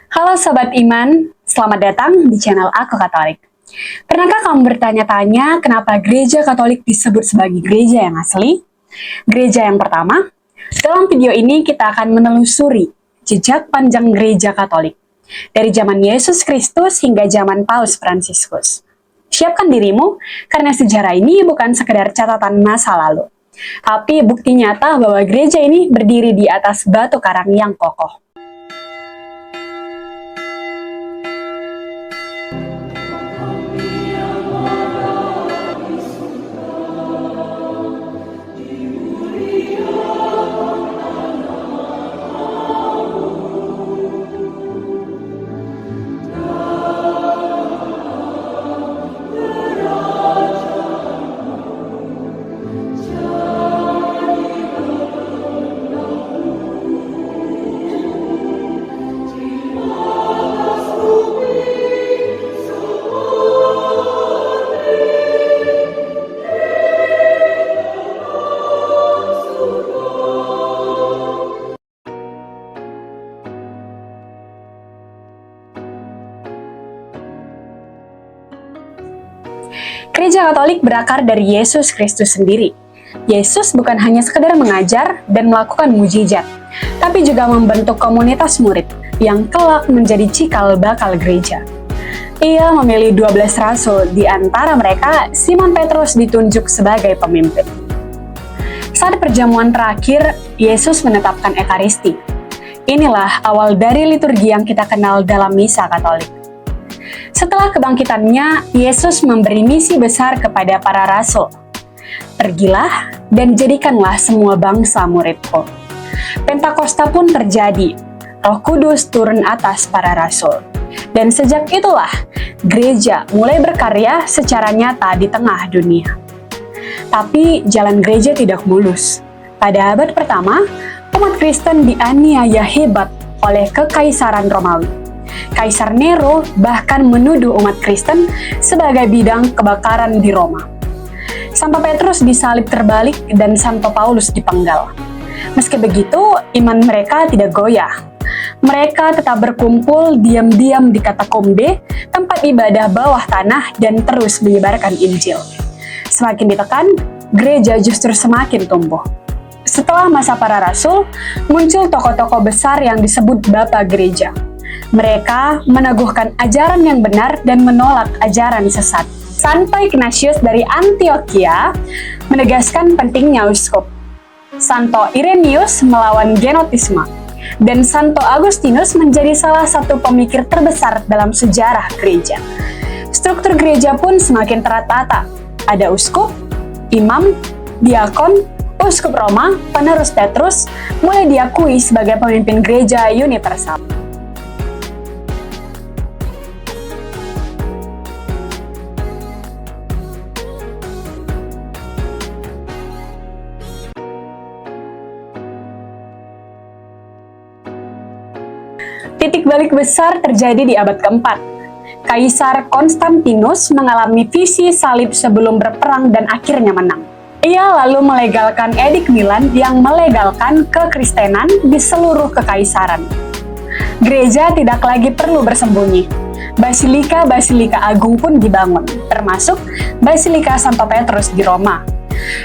Halo Sobat Iman, selamat datang di channel Aku Katolik. Pernahkah kamu bertanya-tanya kenapa gereja Katolik disebut sebagai gereja yang asli? Gereja yang pertama, dalam video ini kita akan menelusuri jejak panjang gereja Katolik, dari zaman Yesus Kristus hingga zaman Paus Fransiskus. Siapkan dirimu, karena sejarah ini bukan sekedar catatan masa lalu, tapi bukti nyata bahwa gereja ini berdiri di atas batu karang yang kokoh. Gereja Katolik berakar dari Yesus Kristus sendiri. Yesus bukan hanya sekedar mengajar dan melakukan mujizat, tapi juga membentuk komunitas murid yang kelak menjadi cikal bakal gereja. Ia memilih 12 rasul, di antara mereka Simon Petrus ditunjuk sebagai pemimpin. Saat perjamuan terakhir, Yesus menetapkan Ekaristi. Inilah awal dari liturgi yang kita kenal dalam Misa Katolik. Setelah kebangkitannya, Yesus memberi misi besar kepada para rasul. Pergilah dan jadikanlah semua bangsa muridku. Pentakosta pun terjadi. Roh Kudus turun atas para rasul. Dan sejak itulah, gereja mulai berkarya secara nyata di tengah dunia. Tapi jalan gereja tidak mulus. Pada abad pertama, umat Kristen dianiaya hebat oleh Kekaisaran Romawi. Kaisar Nero bahkan menuduh umat Kristen sebagai bidang kebakaran di Roma. Santo Petrus disalib terbalik dan Santo Paulus dipenggal. Meski begitu, iman mereka tidak goyah. Mereka tetap berkumpul diam-diam di katakombe, tempat ibadah bawah tanah, dan terus menyebarkan Injil. Semakin ditekan, gereja justru semakin tumbuh. Setelah masa para rasul, muncul tokoh-tokoh besar yang disebut Bapa Gereja. Mereka meneguhkan ajaran yang benar dan menolak ajaran sesat. Santo Ignatius dari Antioquia menegaskan pentingnya uskup. Santo Irenaeus melawan genotisme. Dan Santo Agustinus menjadi salah satu pemikir terbesar dalam sejarah gereja. Struktur gereja pun semakin tertata. Ada uskup, imam, diakon, uskup Roma, penerus Petrus, mulai diakui sebagai pemimpin gereja universal. Titik balik besar terjadi di abad keempat. Kaisar Konstantinus mengalami visi salib sebelum berperang dan akhirnya menang. Ia lalu melegalkan Edik Milan yang melegalkan kekristenan di seluruh kekaisaran. Gereja tidak lagi perlu bersembunyi. Basilika-basilika agung pun dibangun, termasuk Basilika Santo Petrus di Roma.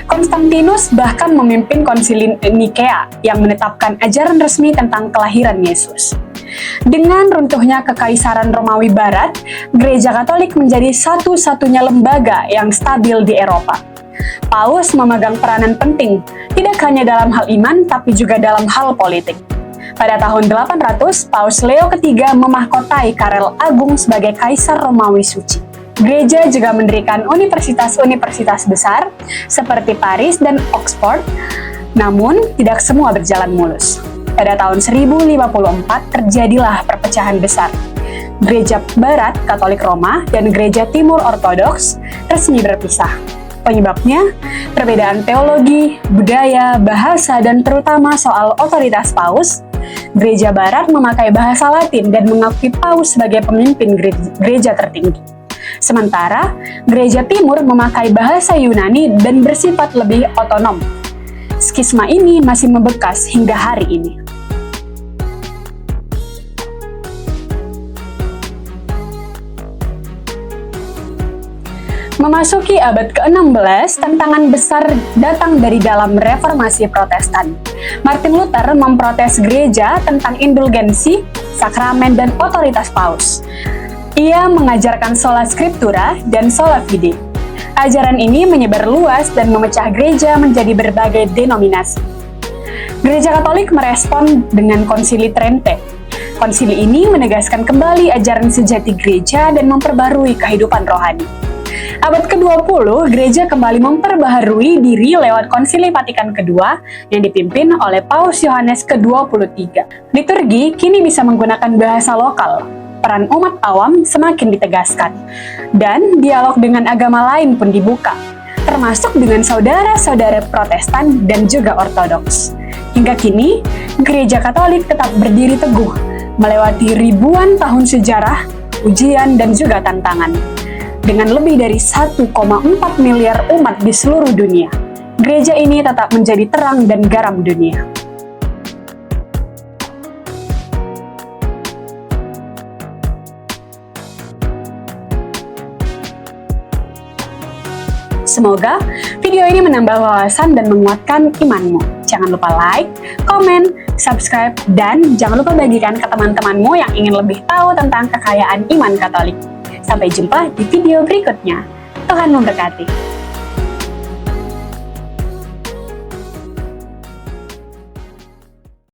Konstantinus bahkan memimpin Konsili Nikea yang menetapkan ajaran resmi tentang kelahiran Yesus. Dengan runtuhnya Kekaisaran Romawi Barat, Gereja Katolik menjadi satu-satunya lembaga yang stabil di Eropa. Paus memegang peranan penting, tidak hanya dalam hal iman, tapi juga dalam hal politik. Pada tahun 800, Paus Leo III memahkotai Karel Agung sebagai Kaisar Romawi Suci. Gereja juga mendirikan universitas-universitas besar, seperti Paris dan Oxford, namun tidak semua berjalan mulus. Pada tahun 1054 terjadilah perpecahan besar. Gereja Barat Katolik Roma dan Gereja Timur Ortodoks resmi berpisah. Penyebabnya, perbedaan teologi, budaya, bahasa, dan terutama soal otoritas Paus. Gereja Barat memakai bahasa Latin dan mengakui Paus sebagai pemimpin gereja tertinggi. Sementara, Gereja Timur memakai bahasa Yunani dan bersifat lebih otonom. Skisma ini masih membekas hingga hari ini. Memasuki abad ke-16, tantangan besar datang dari dalam reformasi Protestan. Martin Luther memprotes gereja tentang indulgensi, sakramen, dan otoritas paus. Ia mengajarkan sola scriptura dan sola fide. Ajaran ini menyebar luas dan memecah gereja menjadi berbagai denominasi. Gereja Katolik merespon dengan Konsili Trente. Konsili ini menegaskan kembali ajaran sejati gereja dan memperbarui kehidupan rohani. Abad ke-20, gereja kembali memperbaharui diri lewat Konsili Vatikan II yang dipimpin oleh Paus Yohanes ke-23. Liturgi kini bisa menggunakan bahasa lokal, peran umat awam semakin ditegaskan, dan dialog dengan agama lain pun dibuka, termasuk dengan saudara-saudara Protestan dan juga Ortodoks. Hingga kini, gereja Katolik tetap berdiri teguh, melewati ribuan tahun sejarah, ujian, dan juga tantangan. Dengan lebih dari 1,4 miliar umat di seluruh dunia, gereja ini tetap menjadi terang dan garam dunia. Semoga video ini menambah wawasan dan menguatkan imanmu. Jangan lupa like, komen, subscribe, dan jangan lupa bagikan ke teman-temanmu yang ingin lebih tahu tentang kekayaan iman Katolik. Sampai jumpa di video berikutnya. Tuhan memberkati.